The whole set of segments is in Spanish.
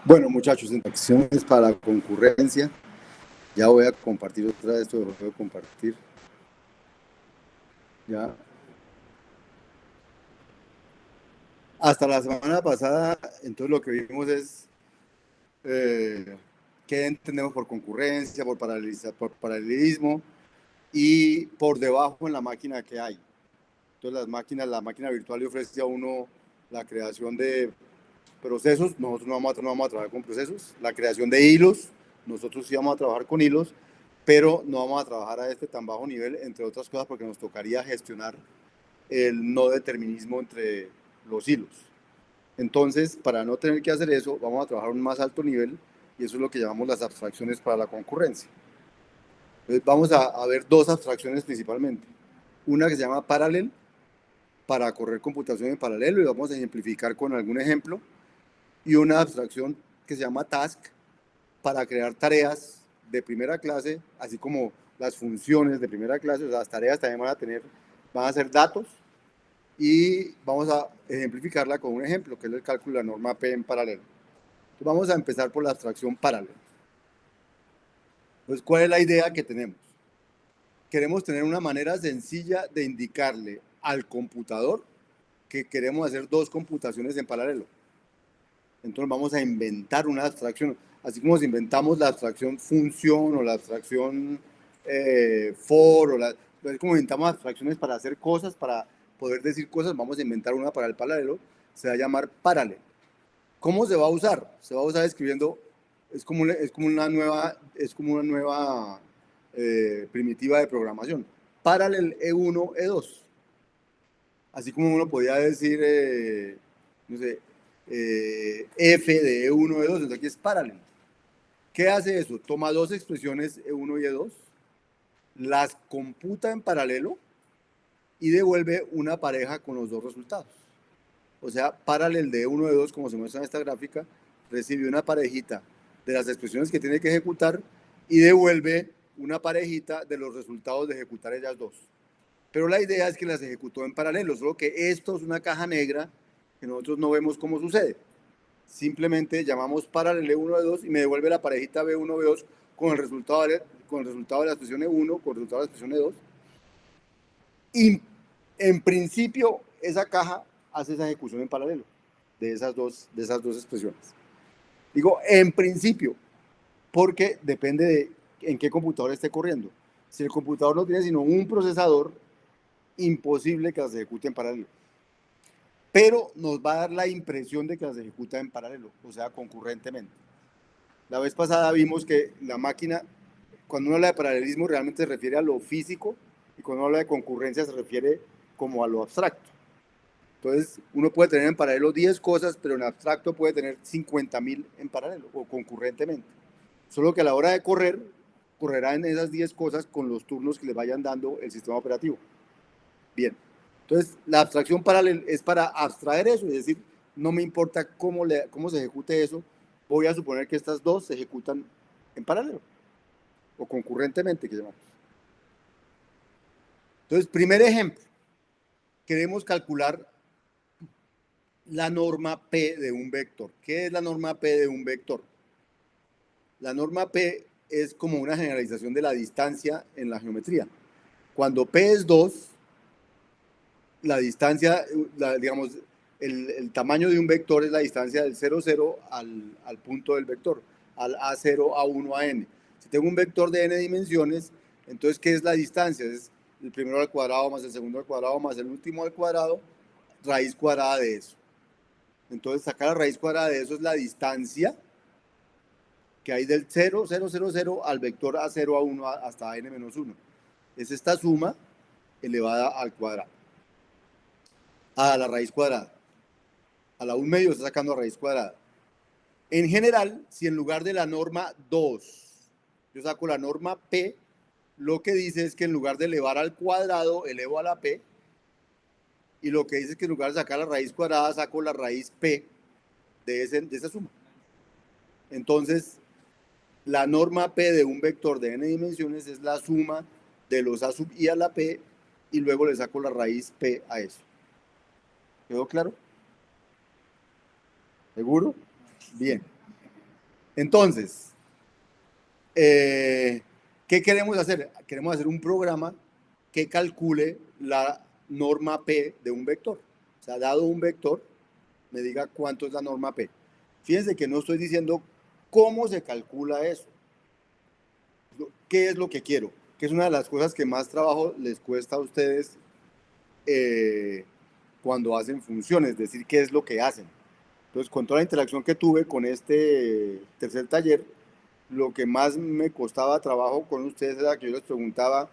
Bueno, muchachos, instrucciones para la concurrencia. Ya voy a compartir otra vez esto, voy a compartir. Ya. Hasta la semana pasada, entonces lo que vimos es qué entendemos por concurrencia, por paralelismo y por debajo en la máquina que hay. Entonces la máquina virtual le ofrece a uno la creación de procesos. Nosotros no vamos a trabajar con procesos. La creación de hilos, nosotros sí vamos a trabajar con hilos, pero no vamos a trabajar a este tan bajo nivel, entre otras cosas porque nos tocaría gestionar el no determinismo entre los hilos. Entonces, para no tener que hacer eso, vamos a trabajar a un más alto nivel, y eso es lo que llamamos las abstracciones para la concurrencia. Entonces, vamos a ver dos abstracciones principalmente. Una que se llama Parallel, para correr computación en paralelo, y vamos a ejemplificar con algún ejemplo, y una abstracción que se llama Task, para crear tareas de primera clase, así como las funciones de primera clase. O sea, las tareas también van a ser datos, y vamos a ejemplificarla con un ejemplo, que es el cálculo de la norma P en paralelo. Entonces, vamos a empezar por la abstracción paralelo. Entonces, ¿cuál es la idea que tenemos? Queremos tener una manera sencilla de indicarle al computador que queremos hacer dos computaciones en paralelo. Entonces vamos a inventar una abstracción, así como si inventamos la abstracción función o la abstracción for, es como inventamos abstracciones para hacer cosas, para poder decir cosas. Vamos a inventar una para el paralelo, se va a llamar parallel. ¿Cómo se va a usar? Se va a usar escribiendo, es como una nueva primitiva de programación. Parallel E1, E2. Así como uno podía decir, no sé, f de E1, E2, entonces aquí es paralelo. ¿Qué hace eso? Toma dos expresiones E1 y E2, las computa en paralelo y devuelve una pareja con los dos resultados. O sea, paralel de E1 y E2, como se muestra en esta gráfica, recibe una parejita de las expresiones que tiene que ejecutar y devuelve una parejita de los resultados de ejecutar ellas dos. Pero la idea es que las ejecutó en paralelo, solo que esto es una caja negra que nosotros no vemos cómo sucede. Simplemente llamamos paralelo E1, E2 y me devuelve la parejita B1, B2 con el resultado de la expresión E1, con el resultado de la expresión E2. Y en principio esa caja hace esa ejecución en paralelo de esas dos expresiones. Digo en principio, porque depende de en qué computador esté corriendo. Si el computador no tiene sino un procesador, imposible que las ejecute en paralelo. Pero nos va a dar la impresión de que las ejecuta en paralelo, o sea, concurrentemente. La vez pasada vimos que la máquina, cuando uno habla de paralelismo, realmente se refiere a lo físico, y cuando uno habla de concurrencia se refiere como a lo abstracto. Entonces, uno puede tener en paralelo 10 cosas, pero en abstracto puede tener 50.000 en paralelo o concurrentemente. Solo que a la hora de correr, correrá en esas 10 cosas con los turnos que le vayan dando el sistema operativo. Bien, entonces la abstracción paralela es para abstraer eso, es decir, no me importa cómo se ejecute eso, voy a suponer que estas dos se ejecutan en paralelo o concurrentemente, que llamamos. Entonces, primer ejemplo, queremos calcular la norma P de un vector. ¿Qué es la norma P de un vector? La norma P es como una generalización de la distancia en la geometría. Cuando P es 2, la distancia, digamos, el tamaño de un vector es la distancia del 0, 0 al punto del vector, al A0, A1, AN. Si tengo un vector de n dimensiones, entonces, ¿qué es la distancia? Es el primero al cuadrado más el segundo al cuadrado más el último al cuadrado, raíz cuadrada de eso. Entonces, sacar la raíz cuadrada de eso es la distancia que hay del 0, 0, 0, 0 al vector A0, A1 hasta n-1. Es esta suma elevada al cuadrado, a la raíz cuadrada. A la 1 medio está sacando a raíz cuadrada. En general, si en lugar de la norma 2, yo saco la norma P, lo que dice es que en lugar de elevar al cuadrado, elevo a la P, y lo que dice es que en lugar de sacar la raíz cuadrada, saco la raíz P de esa suma. Entonces, la norma P de un vector de n dimensiones es la suma de los A sub i a la P, y luego le saco la raíz P a eso. ¿Quedó claro? ¿Seguro? Bien. Entonces, ¿qué queremos hacer? Queremos hacer un programa que calcule la norma P de un vector. O sea, dado un vector, me diga cuánto es la norma P. Fíjense que no estoy diciendo cómo se calcula eso. ¿Qué es lo que quiero? Que es una de las cosas que más trabajo les cuesta a ustedes cuando hacen funciones, es decir, qué es lo que hacen. Entonces, con toda la interacción que tuve con este tercer taller, lo que más me costaba trabajo con ustedes era que yo les preguntaba,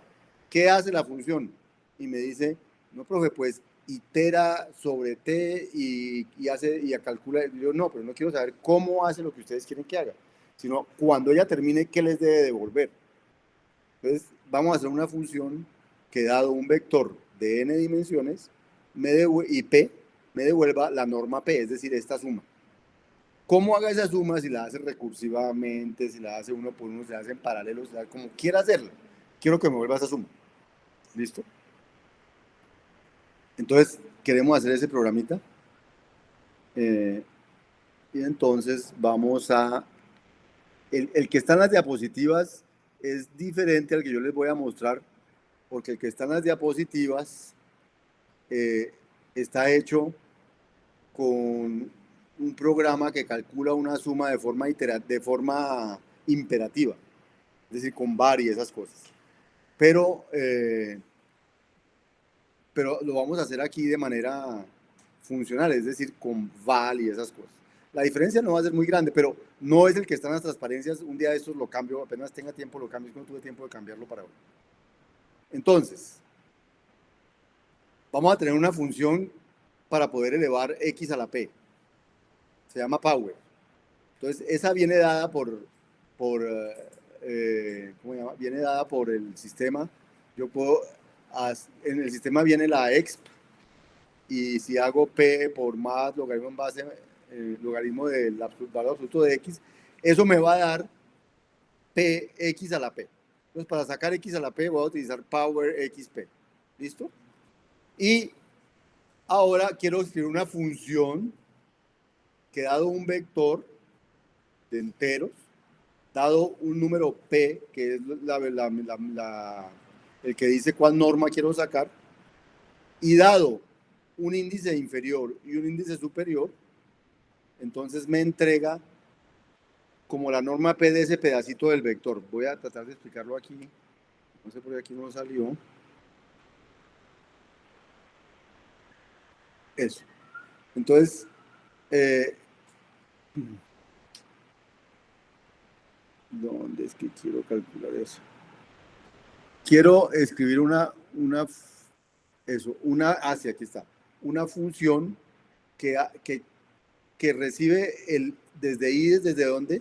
¿qué hace la función? Y me dice, no, profe, pues itera sobre t y hace y calcula. Y yo, no, pero no quiero saber cómo hace lo que ustedes quieren que haga, sino cuando ella termine, ¿qué les debe devolver? Entonces, vamos a hacer una función que dado un vector de n dimensiones y p me devuelva la norma p, es decir, esta suma. ¿Cómo haga esa suma? Si la hace recursivamente, si la hace uno por uno, si la hace en paralelo, si la hace como quiera hacerla. Quiero que me vuelva esa suma. ¿Listo? Entonces, queremos hacer ese programita. Y entonces vamos a... El que está en las diapositivas es diferente al que yo les voy a mostrar, porque el que está en las diapositivas está hecho con un programa que calcula una suma de forma imperativa, es decir, con var y esas cosas. Pero lo vamos a hacer aquí de manera funcional, es decir, con val y esas cosas. La diferencia no va a ser muy grande, pero no es el que está en las transparencias. Un día de estos lo cambio, apenas tenga tiempo lo cambio, es que no tuve tiempo de cambiarlo para hoy. Entonces, vamos a tener una función para poder elevar x a la p. Se llama power. Entonces, esa viene dada ¿cómo se llama? Viene dada por el sistema. Yo puedo, en el sistema viene la exp, y si hago p por más logaritmo en base, logaritmo del valor absoluto de x, eso me va a dar px a la p. Entonces, para sacar x a la p, voy a utilizar power xp. ¿Listo? Y ahora quiero escribir una función que, dado un vector de enteros, dado un número p, que es el que dice cuál norma quiero sacar, y dado un índice inferior y un índice superior, entonces me entrega como la norma p de ese pedacito del vector. Voy a tratar de explicarlo aquí. No sé por qué aquí no salió. Eso. Entonces, ¿dónde es que quiero calcular eso? Quiero escribir aquí está, una función que recibe desde i, desde dónde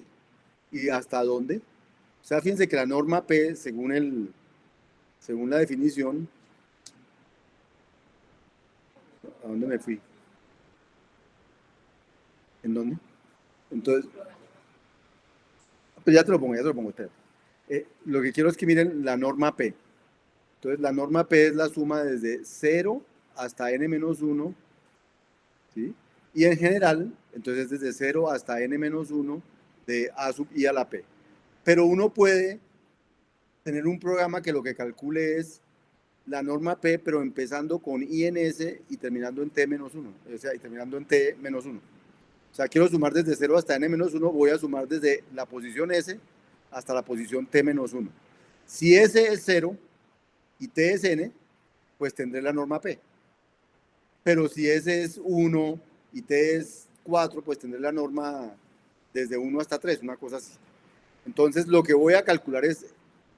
y hasta dónde. O sea, fíjense que la norma p, según la definición, ¿a dónde me fui? ¿En dónde? Entonces, pues ya te lo pongo, espera. Lo que quiero es que miren la norma p. Entonces, la norma p es la suma desde 0 hasta n-1, ¿sí? Y en general, entonces desde 0 hasta n-1 de a sub i a la p. Pero uno puede tener un programa que lo que calcule es la norma p, pero empezando con ins y terminando en t-1, o sea, y terminando en t-1. O sea, quiero sumar desde 0 hasta n-1, voy a sumar desde la posición s hasta la posición t-1. Si s es 0 y t es n, pues tendré la norma p. Pero si s es 1 y t es 4, pues tendré la norma desde 1 hasta 3, una cosa así. Entonces, lo que voy a calcular es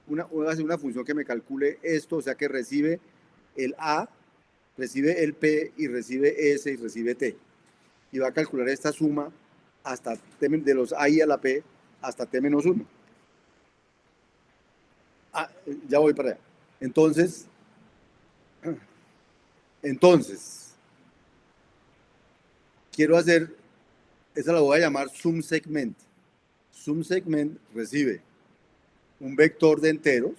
voy a hacer una función que me calcule esto, o sea, que recibe el a, recibe el p y recibe s y recibe t. Y va a calcular esta suma hasta de los a y a la p hasta t-1. Ya voy para allá. Entonces, quiero hacer, esa la voy a llamar sum segment. Sum segment recibe un vector de enteros,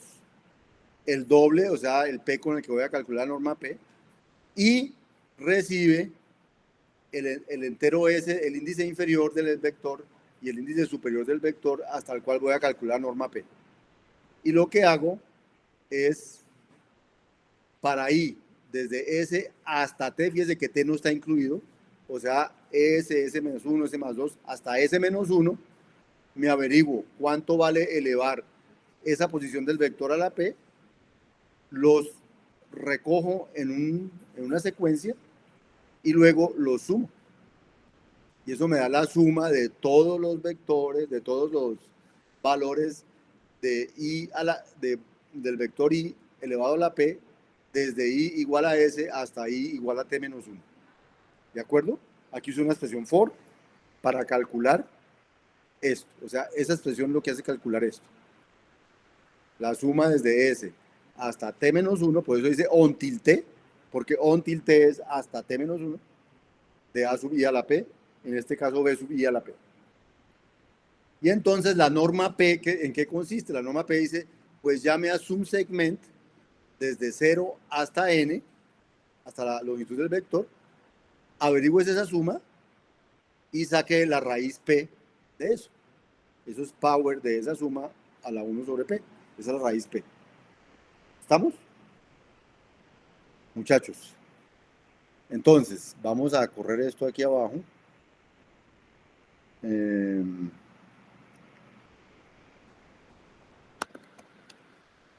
el doble, o sea, el p con el que voy a calcular la norma p, y recibe el entero s, el índice inferior del vector, y el índice superior del vector hasta el cual voy a calcular norma P. Y lo que hago es para I, desde S hasta T, fíjese que T no está incluido, o sea, S-1, S+2, hasta S-1, me averiguo cuánto vale elevar esa posición del vector a la P, los recojo en una secuencia y luego los sumo. Y eso me da la suma de todos los vectores, de todos los valores de I del vector I elevado a la P, desde I igual a S hasta I igual a T menos 1. ¿De acuerdo? Aquí uso una expresión for para calcular esto. O sea, esa expresión lo que hace calcular esto. La suma desde S hasta T menos 1, por eso dice until T, porque until T es hasta T menos 1, de A sub I a la P, en este caso B sub I a la P. Y entonces la norma P, ¿en qué consiste? La norma P dice, pues llame a sum segment desde 0 hasta n, hasta la longitud del vector, averigües esa suma y saque la raíz P de eso. Eso es power de esa suma a la 1 sobre P. Esa es la raíz P. ¿Estamos? Muchachos. Entonces, vamos a correr esto aquí abajo.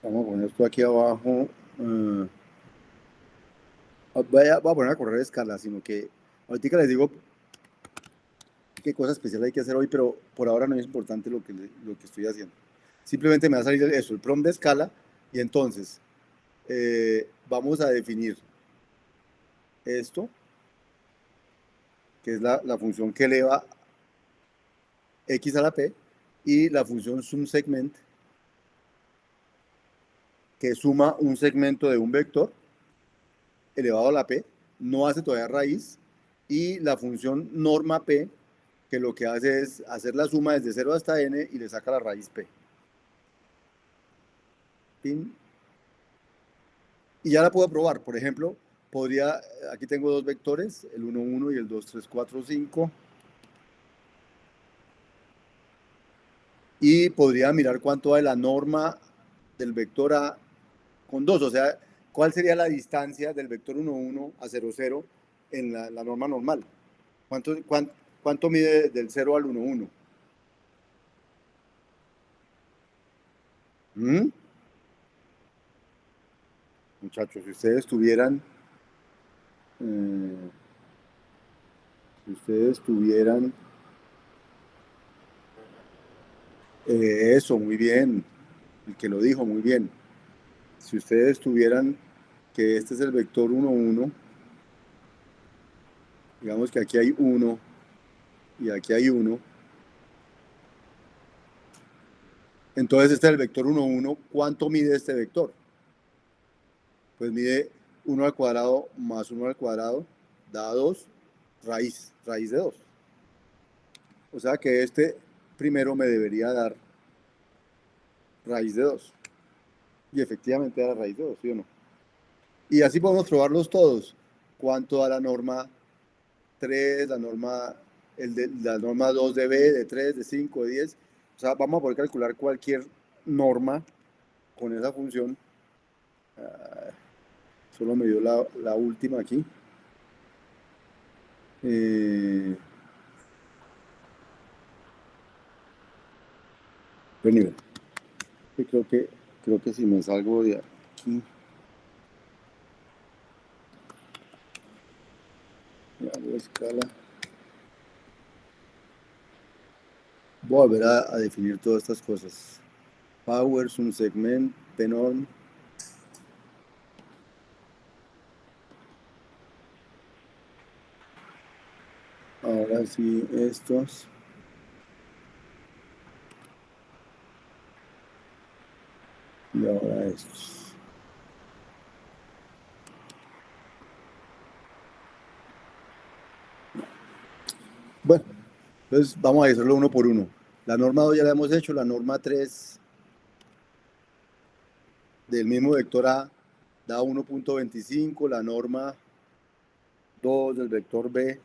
Vamos a poner esto aquí abajo. Voy a poner a correr escala, sino que ahorita les digo qué cosa especial hay que hacer hoy, pero por ahora no es importante lo que estoy haciendo. Simplemente me va a salir eso, el prompt de escala, y entonces vamos a definir esto, que es la función que eleva x a la p, y la función sumSegment, que suma un segmento de un vector elevado a la p, no hace todavía raíz, y la función norma p, que lo que hace es hacer la suma desde 0 hasta n y le saca la raíz p. ¿Pin? Y ya la puedo probar. Por ejemplo, aquí tengo dos vectores, el 1, 1 y el 2, 3, 4, 5. Y podría mirar cuánto va de la norma del vector A con 2. O sea, ¿cuál sería la distancia del vector 1, 1 a 0, 0 en la norma normal? ¿Cuánto mide del 0 al 1, 1? Muchachos, si ustedes tuvieran eso, muy bien, el que lo dijo, muy bien. Si ustedes tuvieran que este es el vector 1, 1, digamos que aquí hay 1 y aquí hay 1, entonces este es el vector 1, 1, ¿cuánto mide este vector? Pues mide 1 al cuadrado más 1 al cuadrado, da 2, raíz de 2. O sea que este primero me debería dar raíz de 2. Y efectivamente da raíz de 2, ¿sí o no? Y así podemos probarlos todos. ¿Cuánto da la norma 3, la norma 2 de B, de 3, de 5, de 10? O sea, vamos a poder calcular cualquier norma con esa función. Solo me dio la última aquí. Vení, creo que si me salgo de aquí. Ya hago escala. Voy a volver a definir todas estas cosas. Power, sumSegment, pnorm. Ahora sí, estos. Y ahora estos. Bueno, entonces vamos a hacerlo uno por uno. La norma 2 ya la hemos hecho, la norma 3 del mismo vector A da 1.25, la norma 2 del vector B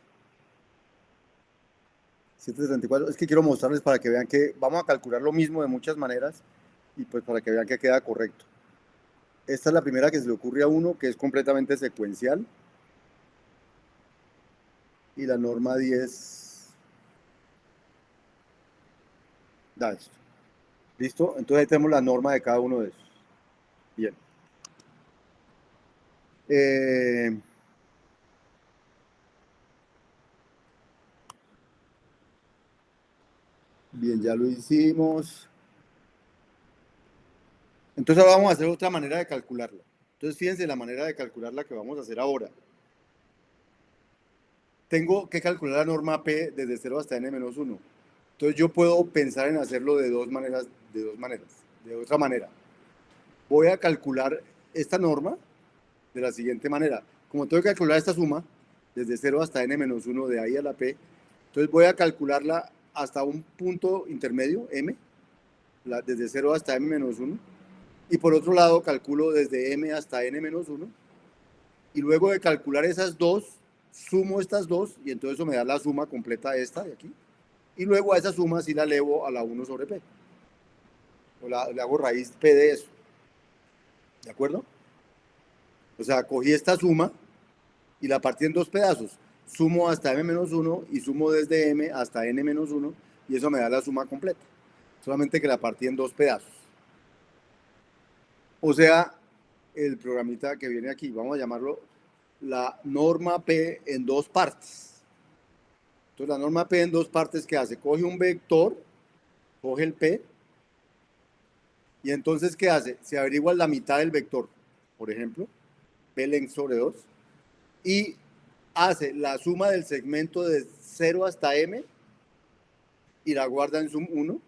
734. Es que quiero mostrarles para que vean que vamos a calcular lo mismo de muchas maneras y pues para que vean que queda correcto. Esta es la primera que se le ocurre a uno, que es completamente secuencial. Y la norma 10 da esto. ¿Listo? Entonces ahí tenemos la norma de cada uno de esos. Bien. Bien, ya lo hicimos. Entonces ahora vamos a hacer otra manera de calcularla. Entonces fíjense la manera de calcularla que vamos a hacer ahora. Tengo que calcular la norma P desde 0 hasta n-1. Entonces yo puedo pensar en hacerlo de dos maneras, de otra manera. Voy a calcular esta norma de la siguiente manera. Como tengo que calcular esta suma, desde 0 hasta n-1 de ahí a la P, entonces voy a calcularla hasta un punto intermedio, m, desde 0 hasta m-1, y por otro lado calculo desde m hasta n-1, y luego de calcular esas dos, sumo estas dos, y entonces eso me da la suma completa de esta de aquí, y luego a esa suma sí la elevo a la 1 sobre p, o le hago raíz p de eso, ¿de acuerdo? O sea, cogí esta suma y la partí en dos pedazos, sumo hasta m-1 y sumo desde m hasta n-1, y eso me da la suma completa, solamente que la partí en dos pedazos. O sea, el programita que viene aquí, vamos a llamarlo la norma P en dos partes. Entonces la norma P en dos partes, ¿qué hace? Coge un vector, coge el P, y entonces ¿qué hace? Se averigua la mitad del vector, por ejemplo, P length sobre 2, y hace la suma del segmento de 0 hasta m, y la guarda en sum 1,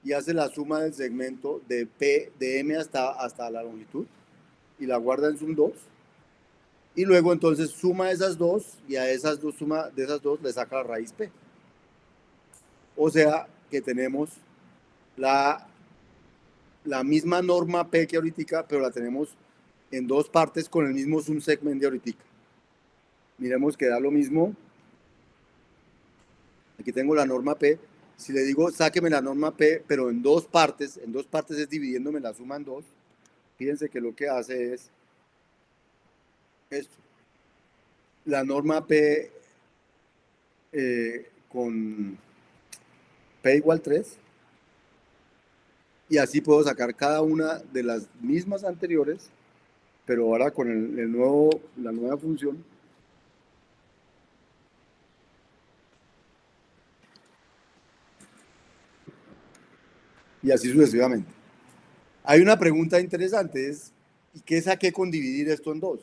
y hace la suma del segmento de P de m hasta la longitud, y la guarda en sum 2, y luego entonces suma esas dos, y a esas dos suma de esas dos le saca la raíz P. O sea que tenemos la misma norma P que ahorita, pero la tenemos en dos partes con el mismo sum segment de ahorita. Miremos que da lo mismo. Aquí tengo la norma P. Si le digo, sáqueme la norma P, pero en dos partes es dividiéndome la suma en dos. Fíjense que lo que hace es esto. La norma P con P igual 3. Y así puedo sacar cada una de las mismas anteriores, pero ahora con la nueva función. Y así sucesivamente. Hay una pregunta interesante, es, ¿y qué saqué con dividir esto en dos?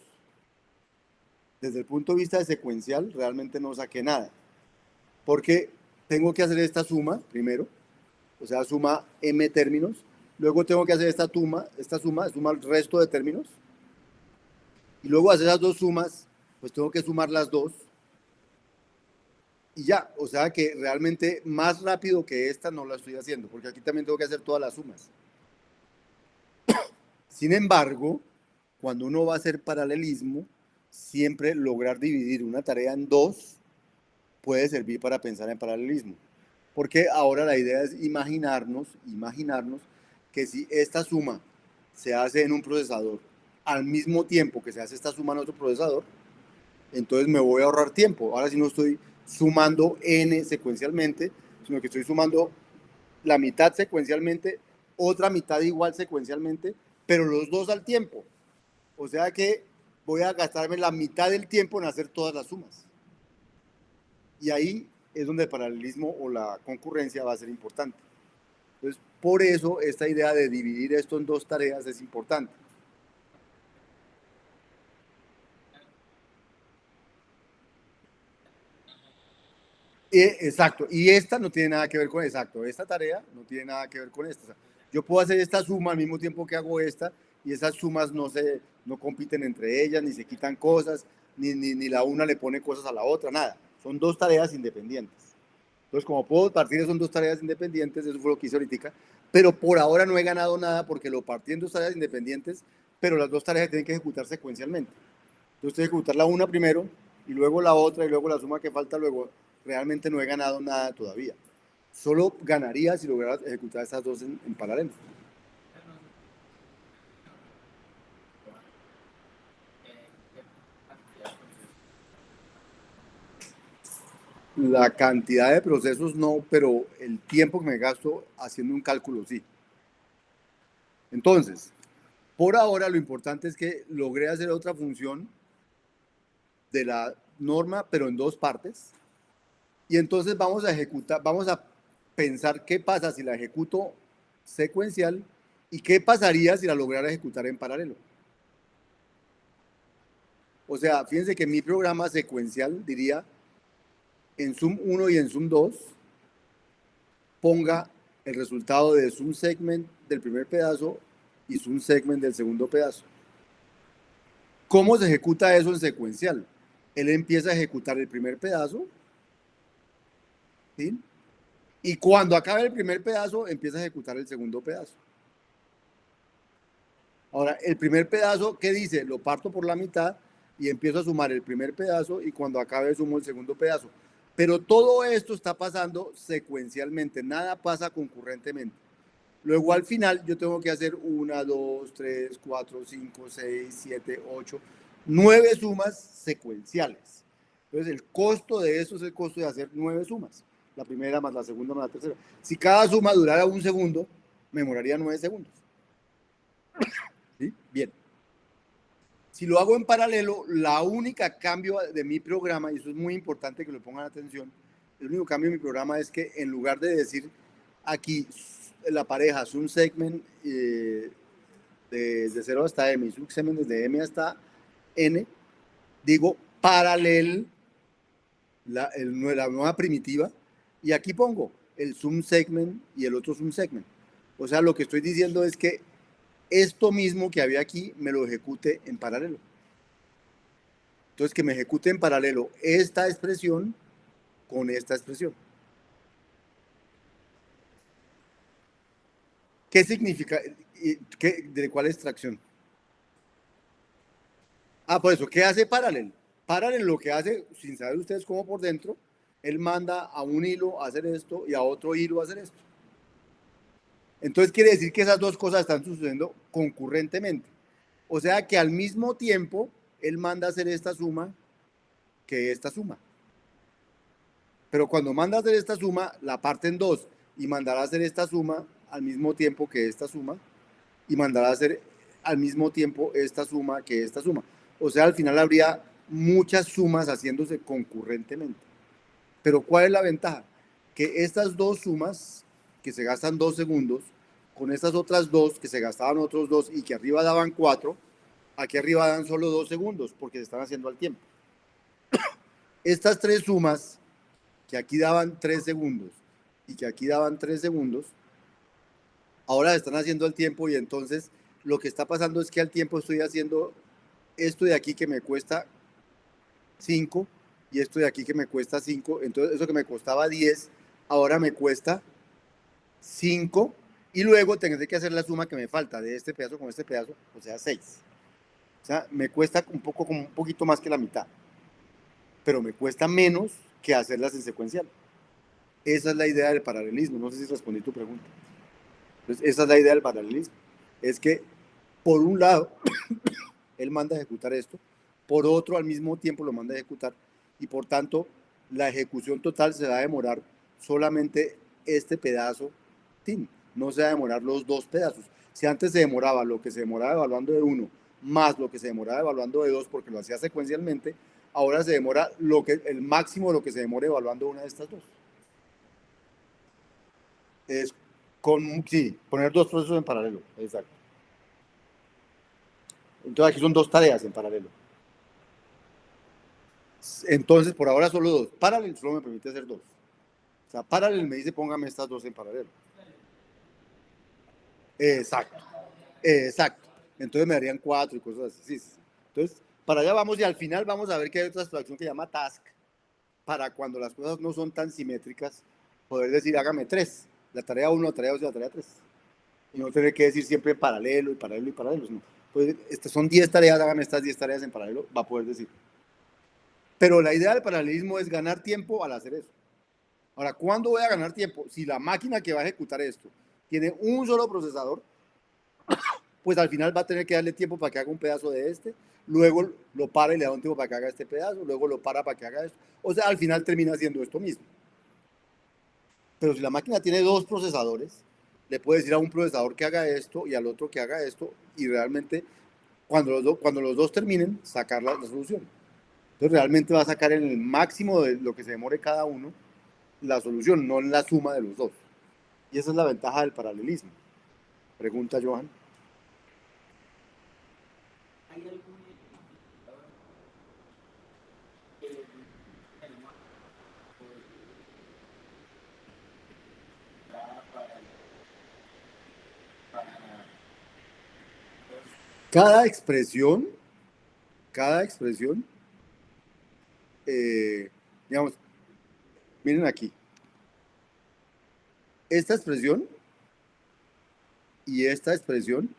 Desde el punto de vista de secuencial, realmente no saqué nada, porque tengo que hacer esta suma primero, o sea, suma m términos, luego tengo que hacer esta suma el resto de términos, y luego hacer las dos sumas, pues tengo que sumar las dos, y ya, o sea que realmente más rápido que esta no la estoy haciendo, porque aquí también tengo que hacer todas las sumas. Sin embargo, cuando uno va a hacer paralelismo, siempre lograr dividir una tarea en dos puede servir para pensar en paralelismo. Porque ahora la idea es imaginarnos que si esta suma se hace en un procesador al mismo tiempo que se hace esta suma en otro procesador, entonces me voy a ahorrar tiempo. Ahora sí no estoy sumando n secuencialmente, sino que estoy sumando la mitad secuencialmente, otra mitad igual secuencialmente, pero los dos al tiempo. O sea que voy a gastarme la mitad del tiempo en hacer todas las sumas. Y ahí es donde el paralelismo o la concurrencia va a ser importante. Entonces, por eso esta idea de dividir esto en dos tareas es importante. Exacto, y esta no tiene nada que ver con exacto, esta tarea no tiene nada que ver con esta. O sea, yo puedo hacer esta suma al mismo tiempo que hago esta, y esas sumas no compiten entre ellas, ni se quitan cosas, ni la una le pone cosas a la otra, nada. Son dos tareas independientes. Entonces, como puedo partir, son dos tareas independientes, eso fue lo que hice ahorita, pero por ahora no he ganado nada porque lo partí en dos tareas independientes, pero las dos tareas tienen que ejecutar secuencialmente. Entonces, tengo que ejecutar la una primero, y luego la otra, y luego la suma que falta luego realmente no he ganado nada todavía. Solo ganaría si lograra ejecutar estas dos en paralelo. La cantidad de procesos no, pero el tiempo que me gasto haciendo un cálculo sí. Entonces, por ahora lo importante es que logré hacer otra función de la norma, pero en dos partes. Y entonces vamos a ejecutar, vamos a pensar qué pasa si la ejecuto secuencial y qué pasaría si la lograra ejecutar en paralelo. O sea, fíjense que mi programa secuencial diría en Sum 1 y en Sum 2 ponga el resultado de Sum segment del primer pedazo y Sum segment del segundo pedazo. ¿Cómo se ejecuta eso en secuencial? Él empieza a ejecutar el primer pedazo, ¿sí? Y cuando acabe el primer pedazo, empieza a ejecutar el segundo pedazo. Ahora, el primer pedazo, ¿qué dice? Lo parto por la mitad y empiezo a sumar el primer pedazo y cuando acabe sumo el segundo pedazo. Pero todo esto está pasando secuencialmente, nada pasa concurrentemente. Luego al final yo tengo que hacer 1, 2, 3, 4, 5, 6, 7, 8, 9 sumas secuenciales. Entonces el costo de eso es el costo de hacer 9 sumas. La primera más la segunda más la tercera. Si cada suma durara un segundo, me demoraría 9 segundos. ¿Sí? Bien. Si lo hago en paralelo, la única cambio de mi programa, y eso es muy importante que lo pongan atención, el único cambio de mi programa es que en lugar de decir aquí la pareja es un segment desde 0 hasta m y un segment desde m hasta n, digo paralel la nueva primitiva y aquí pongo el sum segment y el otro sum segment. O sea, lo que estoy diciendo es que esto mismo que había aquí me lo ejecute en paralelo. Entonces, que me ejecute en paralelo esta expresión con esta expresión. ¿Qué significa? ¿De cuál extracción? Ah, por eso, ¿qué hace Parallel? Parallel lo que hace, sin saber ustedes cómo por dentro, él manda a un hilo a hacer esto y a otro hilo a hacer esto. Entonces quiere decir que esas dos cosas están sucediendo concurrentemente. O sea que al mismo tiempo, él manda a hacer esta suma que esta suma. Pero cuando manda a hacer esta suma, la parte en dos y mandará a hacer esta suma al mismo tiempo que esta suma y mandará a hacer al mismo tiempo esta suma que esta suma. O sea, al final habría muchas sumas haciéndose concurrentemente. Pero ¿cuál es la ventaja? Que estas dos sumas, que se gastan 2 segundos, con estas otras dos, que se gastaban otros 2 y que arriba daban 4, aquí arriba dan solo 2 segundos, porque se están haciendo al tiempo. Estas tres sumas, que aquí daban 3 segundos y que aquí daban 3 segundos, ahora están haciendo al tiempo y entonces lo que está pasando es que al tiempo estoy haciendo esto de aquí que me cuesta 5 y esto de aquí que me cuesta 5, entonces eso que me costaba 10, ahora me cuesta 5 y luego tendré que hacer la suma que me falta de este pedazo con este pedazo, o sea 6. O sea, me cuesta un poquito más que la mitad, pero me cuesta menos que hacerlas en secuencial. Esa es la idea del paralelismo, no sé si respondí tu pregunta. Entonces, esa es la idea del paralelismo, es que por un lado él manda a ejecutar esto, por otro al mismo tiempo lo manda a ejecutar y por tanto la ejecución total se va a demorar solamente este pedazo, no se va a demorar los dos pedazos. Si antes se demoraba lo que se demoraba evaluando de uno más lo que se demoraba evaluando de dos porque lo hacía secuencialmente, ahora se demora el máximo de lo que se demora evaluando una de estas dos. Es sí, poner dos procesos en paralelo, exacto. Entonces aquí son dos tareas en paralelo. Entonces, por ahora solo dos. Parallel solo me permite hacer dos. O sea, Parallel me dice póngame estas dos en paralelo. Exacto. Exacto. Entonces me darían 4 y cosas así. Sí. Entonces, para allá vamos y al final vamos a ver que hay otra abstracción que se llama task. Para cuando las cosas no son tan simétricas, poder decir hágame 3. La tarea 1, la tarea 2 y la tarea 3. Y no tener que decir siempre paralelo y paralelo y paralelo. No. Pues estas son 10 tareas, hágame estas 10 tareas en paralelo, va a poder decir. Pero la idea del paralelismo es ganar tiempo al hacer eso. Ahora, ¿cuándo voy a ganar tiempo? Si la máquina que va a ejecutar esto tiene un solo procesador, pues al final va a tener que darle tiempo para que haga un pedazo de este, luego lo para y le da un tiempo para que haga este pedazo, luego lo para que haga esto. O sea, al final termina haciendo esto mismo. Pero si la máquina tiene dos procesadores, le puede decir a un procesador que haga esto y al otro que haga esto, y realmente cuando los dos terminen, sacar la solución. Entonces realmente va a sacar en el máximo de lo que se demore cada uno la solución, no en la suma de los dos. Y esa es la ventaja del paralelismo. Pregunta Johan. Cada expresión, cada expresión, digamos, miren aquí, esta expresión y esta expresión,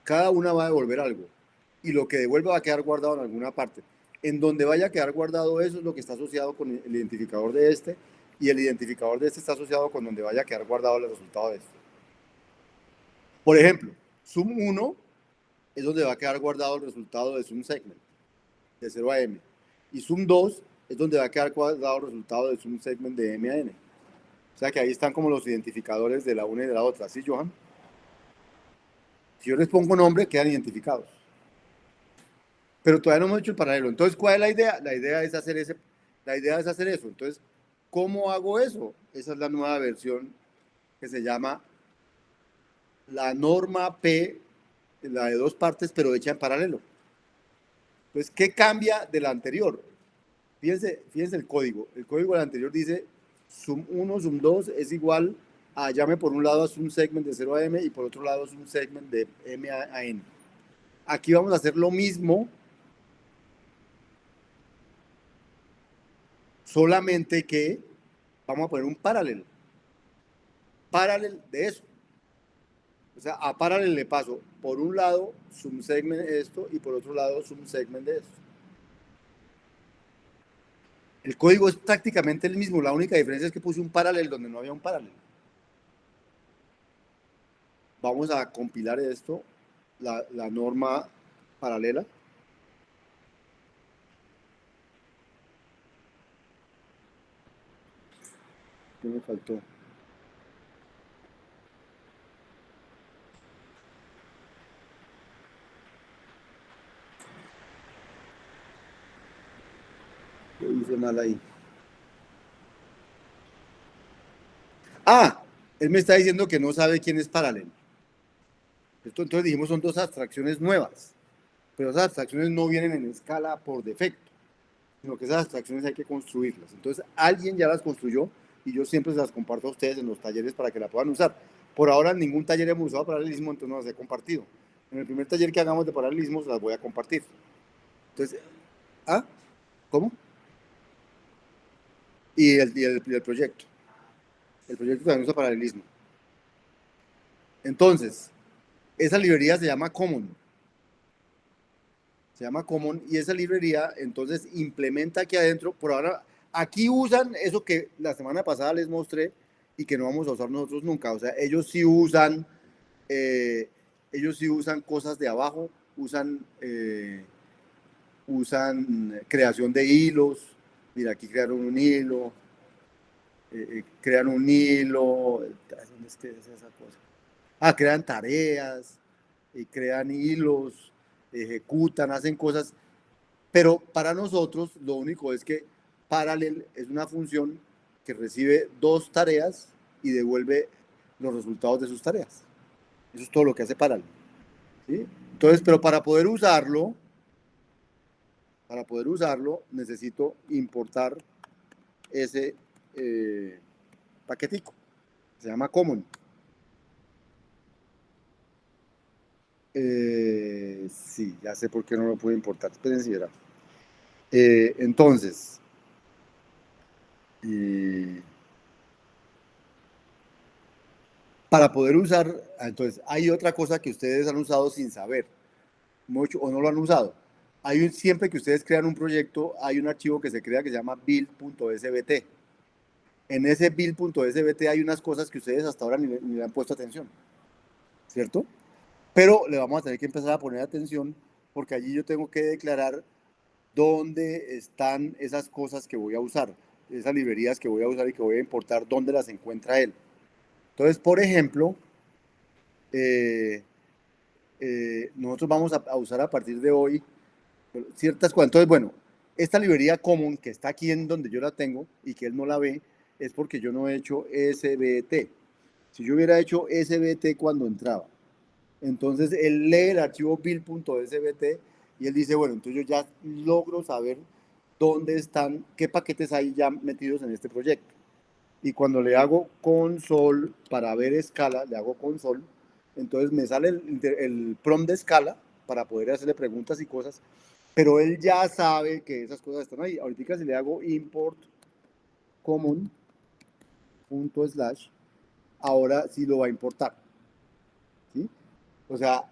cada una va a devolver algo. Y lo que devuelva va a quedar guardado en alguna parte. En donde vaya a quedar guardado eso es lo que está asociado con el identificador de este, y el identificador de este está asociado con donde vaya a quedar guardado el resultado de este. Por ejemplo, sum 1 es donde va a quedar guardado el resultado de sum segment, de 0 a m. Y sum 2 es donde va a quedar guardado el resultado de sum segment de m a n. O sea que ahí están como los identificadores de la una y de la otra. ¿Sí, Johan? Si yo les pongo nombre, quedan identificados. Pero todavía no hemos hecho el paralelo. Entonces, ¿cuál es la idea? La idea es hacer eso. Entonces, ¿cómo hago eso? Esa es la nueva versión que se llama la norma P, la de dos partes, pero hecha en paralelo. Entonces, ¿qué cambia de la anterior? Fíjense el código. El código del anterior dice sum 1, sum 2 es igual a, llame por un lado a sum segment de 0 a m y por otro lado sum segment de m a n. Aquí vamos a hacer lo mismo, solamente que vamos a poner un paralelo de eso. O sea, a paralel le paso por un lado sum segment esto y por otro lado sum segment de esto. El código es prácticamente el mismo, la única diferencia es que puse un paralel donde no había un paralel. Vamos a compilar esto, la norma paralela. ¿Qué me faltó? ¿Qué hice mal ahí? Ah, él me está diciendo que no sabe quién es paralelo. Entonces dijimos son dos abstracciones nuevas, pero esas abstracciones no vienen en escala por defecto, sino que esas abstracciones hay que construirlas. Entonces alguien ya las construyó y yo siempre se las comparto a ustedes en los talleres para que la puedan usar. Por ahora en ningún taller hemos usado paralelismo, entonces no las he compartido. En el primer taller que hagamos de paralelismo las voy a compartir. Entonces, ¿ah? ¿Cómo? Y el proyecto. El proyecto también usa paralelismo. Entonces, esa librería se llama Common. Se llama Common y esa librería entonces implementa aquí adentro. Por ahora, aquí usan eso que la semana pasada les mostré y que no vamos a usar nosotros nunca. O sea, ellos sí usan cosas de abajo, usan creación de hilos. Mira, aquí crearon un hilo, crean un hilo. ¿Dónde es que es esa cosa? Ah, crean tareas, crean hilos, ejecutan, hacen cosas. Pero para nosotros lo único es que parallel es una función que recibe dos tareas y devuelve los resultados de sus tareas. Eso es todo lo que hace parallel. ¿Sí? Entonces, pero para poder usarlo, necesito importar ese paquetico. Se llama common. Sí, ya sé por qué no lo puedo importar. Espérense, verá. Entonces, para poder usar, entonces, hay otra cosa que ustedes han usado sin saber, mucho o no lo han usado. Siempre que ustedes crean un proyecto, hay un archivo que se crea que se llama build.sbt. en ese build.sbt hay unas cosas que ustedes hasta ahora ni le han puesto atención, ¿cierto? Pero le vamos a tener que empezar a poner atención porque allí yo tengo que declarar dónde están esas cosas que voy a usar, esas librerías que voy a usar y que voy a importar, dónde las encuentra él. Entonces, por ejemplo, nosotros vamos a usar a partir de hoy ciertas cosas. Entonces, bueno, esta librería common que está aquí en donde yo la tengo y que él no la ve, es porque yo no he hecho SBT. Si yo hubiera hecho SBT cuando entraba, entonces él lee el archivo build.sbt y él dice, bueno, entonces yo ya logro saber dónde están, qué paquetes hay ya metidos en este proyecto. Y cuando le hago console para ver escala, le hago console, entonces me sale el prompt de escala para poder hacerle preguntas y cosas, pero él ya sabe que esas cosas están ahí. Ahorita si le hago import common punto slash, ahora sí lo va a importar, ¿sí? O sea,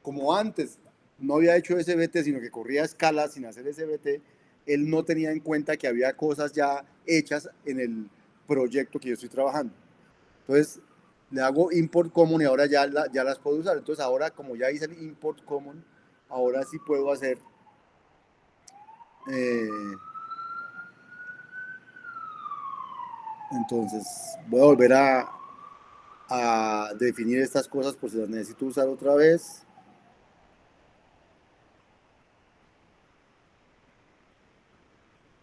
como antes no había hecho SBT, sino que corría a escala sin hacer SBT, él no tenía en cuenta que había cosas ya hechas en el proyecto que yo estoy trabajando. Entonces, le hago import common y ahora ya las puedo usar. Entonces, ahora como ya hice el import common, ahora sí puedo hacer eh, entonces voy a volver a definir estas cosas por si las necesito usar otra vez.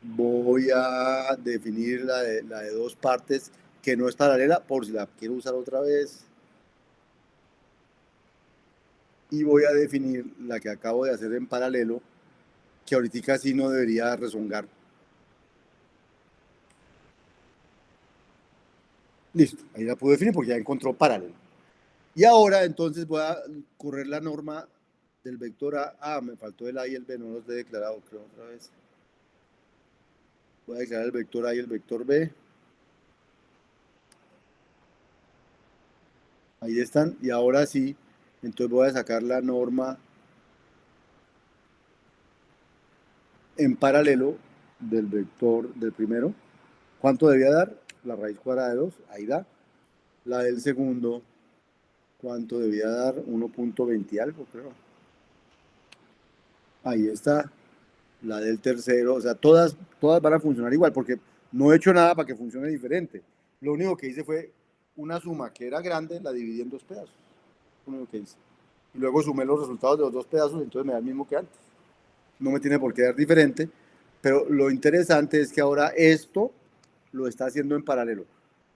Voy a definir la de dos partes que no es paralela por si la quiero usar otra vez. Y voy a definir la que acabo de hacer en paralelo, que ahorita sí no debería rezongar. Listo, ahí la puedo definir porque ya encontró paralelo. Y ahora entonces voy a correr la norma del vector A. Ah, me faltó el A y el B, no los he declarado, creo, otra vez. Voy a declarar el vector A y el vector B. Ahí están. Y ahora sí, entonces voy a sacar la norma en paralelo del vector del primero. ¿Cuánto debía dar? La raíz cuadrada de 2, ahí da. La del segundo, ¿cuánto debía dar? 1.20 algo, creo. Ahí está. La del tercero, o sea, todas van a funcionar igual, porque no he hecho nada para que funcione diferente. Lo único que hice fue una suma que era grande, la dividí en dos pedazos. Lo único que hice. Y luego sumé los resultados de los dos pedazos, entonces me da el mismo que antes. No me tiene por qué dar diferente, pero lo interesante es que ahora esto lo está haciendo en paralelo.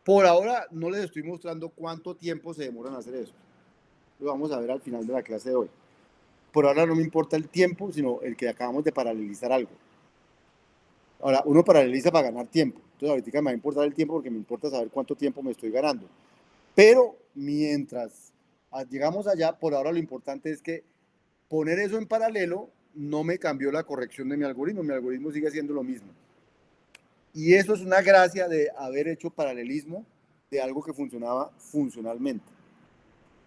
Por ahora no les estoy mostrando cuánto tiempo se demoran a hacer eso. Lo vamos a ver al final de la clase de hoy. Por ahora no me importa el tiempo, sino el que acabamos de paralelizar algo. Ahora, uno paraleliza para ganar tiempo. Entonces, ahorita me va a importar el tiempo porque me importa saber cuánto tiempo me estoy ganando. Pero mientras llegamos allá, por ahora lo importante es que poner eso en paralelo no me cambió la corrección de mi algoritmo. Mi algoritmo sigue siendo lo mismo. Y eso es una gracia de haber hecho paralelismo de algo que funcionaba funcionalmente.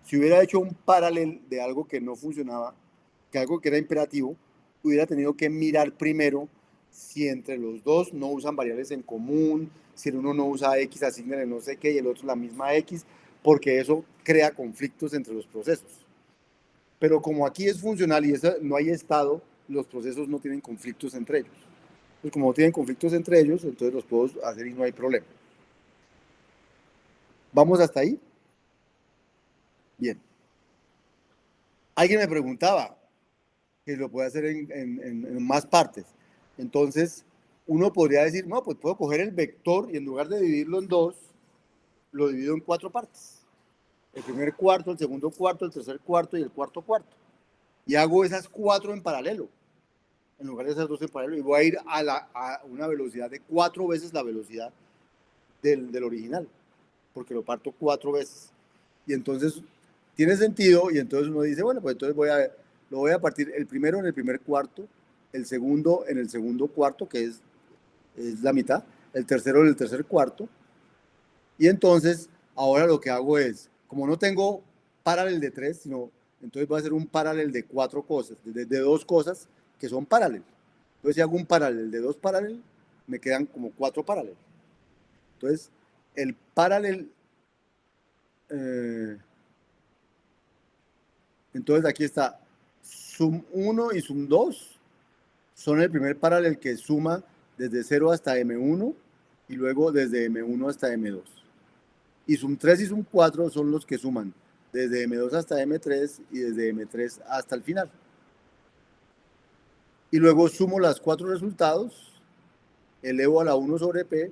Si hubiera hecho un paralel de algo que no funcionaba, que algo que era imperativo, hubiera tenido que mirar primero si entre los dos no usan variables en común, si el uno no usa X, asignan no sé qué y el otro la misma X, porque eso crea conflictos entre los procesos. Pero como aquí es funcional y eso, no hay estado, los procesos no tienen conflictos entre ellos. Pues como no tienen conflictos entre ellos, entonces los puedo hacer y no hay problema. ¿Vamos hasta ahí? Bien. Alguien me preguntaba que lo puede hacer en más partes. Entonces, uno podría decir, no, pues puedo coger el vector y en lugar de dividirlo en dos, lo divido en cuatro partes. El primer cuarto, el segundo cuarto, el tercer cuarto y el cuarto cuarto. Y hago esas cuatro en paralelo, en lugar de esas dos en paralelo. Y voy a ir a una velocidad de 4 veces la velocidad del original, porque lo parto 4 veces. Y entonces tiene sentido y entonces uno dice, bueno, pues entonces lo voy a partir el primero en el primer cuarto, el segundo en el segundo cuarto, que es la mitad, el tercero en el tercer cuarto. Y entonces ahora lo que hago es, como no tengo paralel de 3, sino entonces voy a hacer un paralel de 4 cosas, de 2 cosas que son paralel. Entonces si hago un paralel de 2 paralel, me quedan como 4 paralel. Entonces, el paralel, entonces aquí está sum 1 y sum 2 son el primer paralel que suma desde 0 hasta M1 y luego desde M1 hasta M2. Y sum 3 y sum 4 son los que suman desde M2 hasta M3 y desde M3 hasta el final. Y luego sumo los 4 resultados, elevo a la 1 sobre P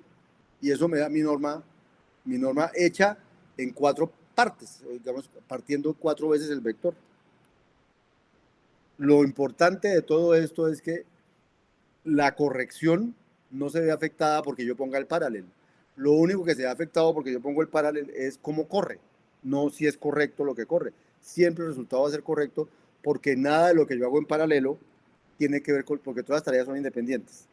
y eso me da mi norma hecha en 4 partes, digamos, partiendo 4 veces el vector. Lo importante de todo esto es que la corrección no se ve afectada porque yo ponga el paralel. Lo único que se ve afectado porque yo pongo el paralel es cómo corre, no si es correcto lo que corre. Siempre el resultado va a ser correcto porque nada de lo que yo hago en paralelo tiene que ver con, porque todas las tareas son independientes.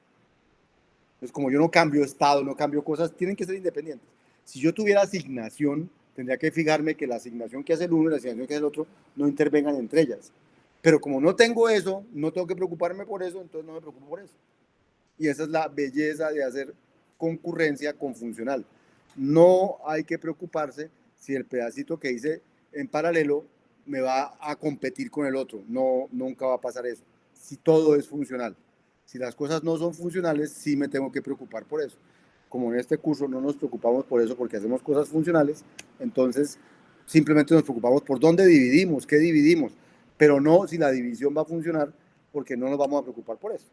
Entonces, como yo no cambio estado, no cambio cosas, tienen que ser independientes. Si yo tuviera asignación, tendría que fijarme que la asignación que hace el uno y la asignación que hace el otro no intervengan entre ellas. Pero como no tengo eso, no tengo que preocuparme por eso, entonces no me preocupo por eso. Y esa es la belleza de hacer concurrencia con funcional. No hay que preocuparse si el pedacito que hice en paralelo me va a competir con el otro. No, nunca va a pasar eso. Si todo es funcional. Si las cosas no son funcionales, sí me tengo que preocupar por eso. Como en este curso no nos preocupamos por eso porque hacemos cosas funcionales, entonces simplemente nos preocupamos por dónde dividimos, qué dividimos, pero no si la división va a funcionar porque no nos vamos a preocupar por eso.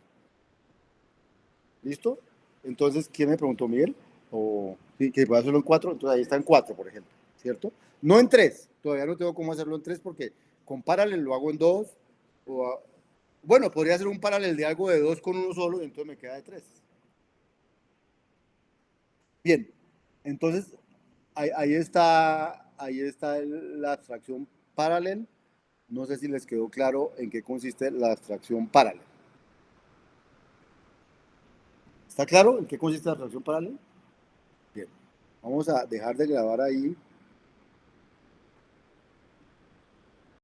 ¿Listo? Entonces, ¿quién me preguntó, Miguel? O sí, que puede hacerlo en 4, entonces ahí está en 4, por ejemplo, ¿cierto? No en 3, todavía no tengo cómo hacerlo en 3 porque con paralel lo hago en 2. Bueno, podría hacer un paralel de algo de 2 con uno solo y entonces me queda de 3. Bien, entonces ahí está la abstracción paralel. No sé si les quedó claro en qué consiste la abstracción paralel. ¿Está claro en qué consiste la abstracción paralel? Bien, vamos a dejar de grabar ahí